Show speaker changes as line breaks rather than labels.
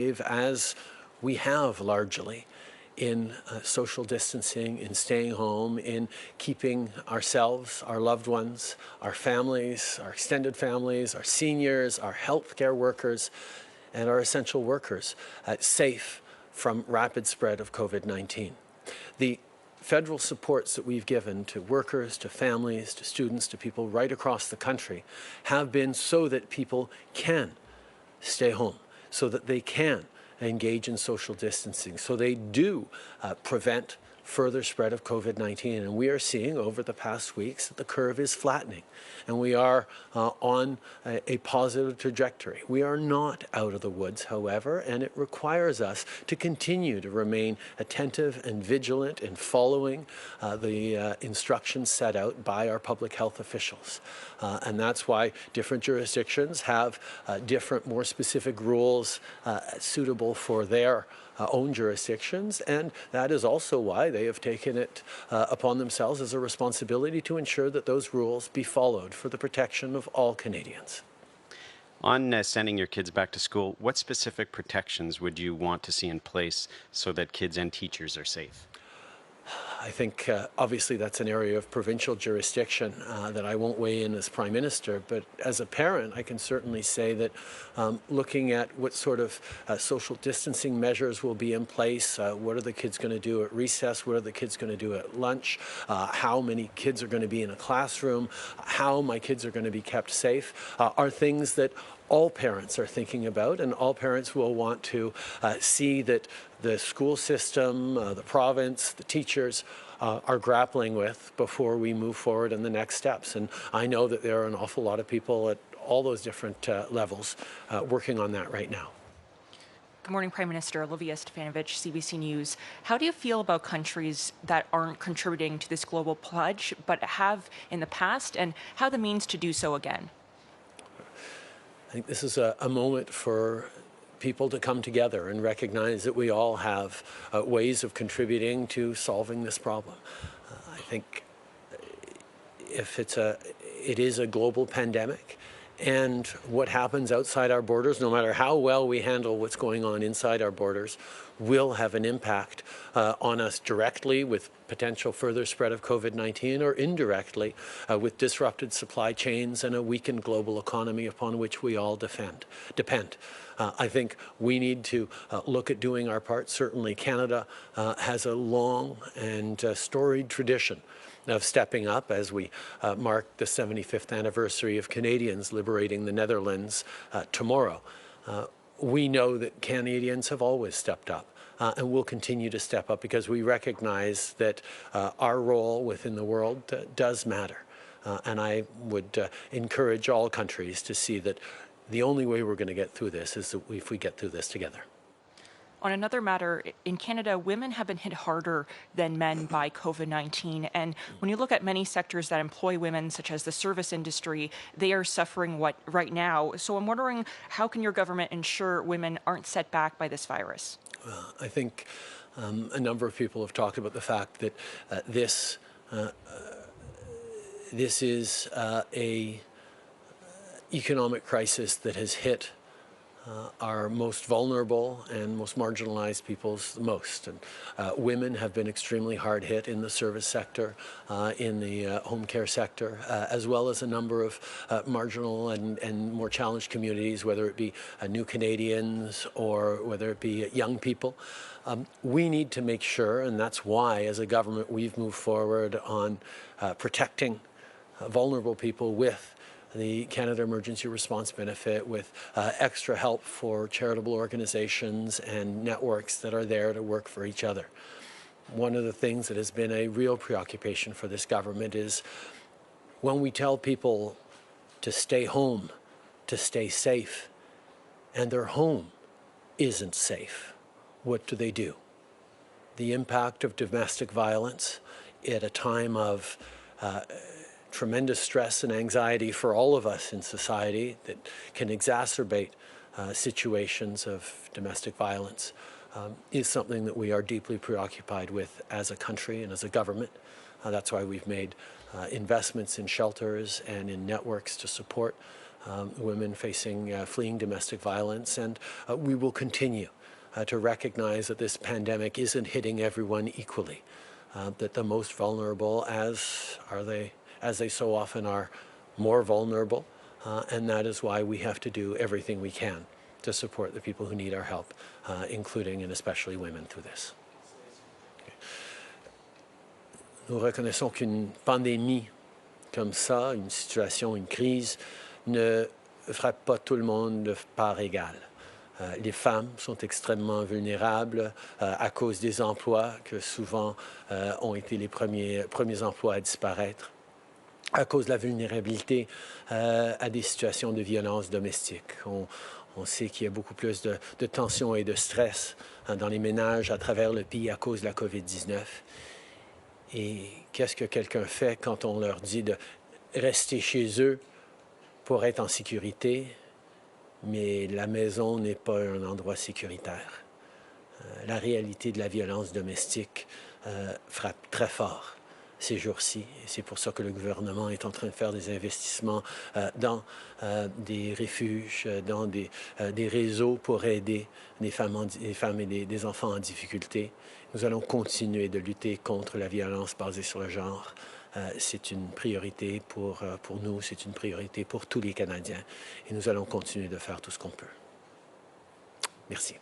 as we have largely in social distancing, in staying home, in keeping ourselves, our loved ones, our families, our extended families, our seniors, our healthcare workers, and our essential workers safe from rapid spread of COVID-19. The federal supports that we've given to workers, to families, to students, to people right across the country have been so that people can stay home, so that they can engage in social distancing, so they do prevent further spread of COVID-19. And we are seeing over the past weeks that the curve is flattening and we are on a positive trajectory. We are not out of the woods, however, and it requires us to continue to remain attentive and vigilant in following the instructions set out by our public health officials. And that's why different jurisdictions have different, more specific rules suitable for their own jurisdictions, and that is also why they have taken it upon themselves as a responsibility to ensure that those rules be followed for the protection of all Canadians.
On sending your kids back to school, what specific protections would you want to see in place so that kids and teachers are safe?
I think obviously that's an area of provincial jurisdiction that I won't weigh in as Prime Minister, but as a parent I can certainly say that looking at what sort of social distancing measures will be in place, what are the kids going to do at recess, what are the kids going to do at lunch, how many kids are going to be in a classroom, how my kids are going to be kept safe, are things that all parents are thinking about, and all parents will want to see that the school system, the province, the teachers are grappling with before we move forward in the next steps. And I know that there are an awful lot of people at all those different levels working on that right now.
Good morning, Prime Minister. Olivia Stefanovich, CBC News. How do you feel about countries that aren't contributing to this global pledge but have in the past, and how the means to do so again?
I think this is a moment for people to come together and recognize that we all have ways of contributing to solving this problem. I think if it is a global pandemic, and what happens outside our borders, no matter how well we handle what's going on inside our borders, will have an impact on us directly with potential further spread of COVID-19 or indirectly with disrupted supply chains and a weakened global economy upon which we all depend. I think we need to look at doing our part. Certainly Canada has a long and storied tradition of stepping up as we mark the 75th anniversary of Canadians liberating the Netherlands tomorrow. We know that Canadians have always stepped up and will continue to step up because we recognize that our role within the world does matter. And I would encourage all countries to see that the only way we're going to get through this is if we get through this together.
On another matter, in Canada, women have been hit harder than men by COVID-19. And when you look at many sectors that employ women, such as the service industry, they are suffering right now. So I'm wondering, how can your government ensure women aren't set back by this virus?
I think a number of people have talked about the fact that this is a economic crisis that has hit our most vulnerable and most marginalized peoples the most. And women have been extremely hard hit in the service sector, in the home care sector, as well as a number of marginal and more challenged communities, whether it be new Canadians or whether it be young people. We need to make sure, and that's why as a government we've moved forward on protecting vulnerable people with the Canada Emergency Response Benefit, with extra help for charitable organizations and networks that are there to work for each other. One of the things that has been a real preoccupation for this government is when we tell people to stay home, to stay safe, and their home isn't safe, what do? The impact of domestic violence at a time of tremendous stress and anxiety for all of us in society that can exacerbate situations of domestic violence is something that we are deeply preoccupied with as a country and as a government. That's why we've made investments in shelters and in networks to support women fleeing domestic violence, and we will continue to recognize that this pandemic isn't hitting everyone equally, that the most vulnerable, as they so often are, more vulnerable, and that is why we have to do everything we can to support the people who need our help, including and especially women through this. Nous reconnaissons qu'une pandémie comme ça, une situation, une crise, ne frappe pas tout le monde de part égale. Les femmes sont extrêmement vulnérables à cause des emplois que souvent ont été les premiers emplois à disparaître, à cause de la vulnérabilité à des situations de violence domestique. On sait qu'il y a beaucoup plus de tensions et de stress dans les ménages à travers le pays à cause de la COVID-19. Et qu'est-ce que quelqu'un fait quand on leur dit de rester chez eux pour être en sécurité, mais la maison n'est pas un endroit sécuritaire? La réalité de la violence domestique frappe très fort ces jours-ci. Et c'est pour ça que le gouvernement est en train de faire des investissements dans des refuges, dans des réseaux pour aider les femmes et des enfants en difficulté. Nous allons continuer de lutter contre la violence basée sur le genre. C'est une priorité pour nous, c'est une priorité pour tous les Canadiens. Et nous allons continuer de faire tout ce qu'on peut. Merci.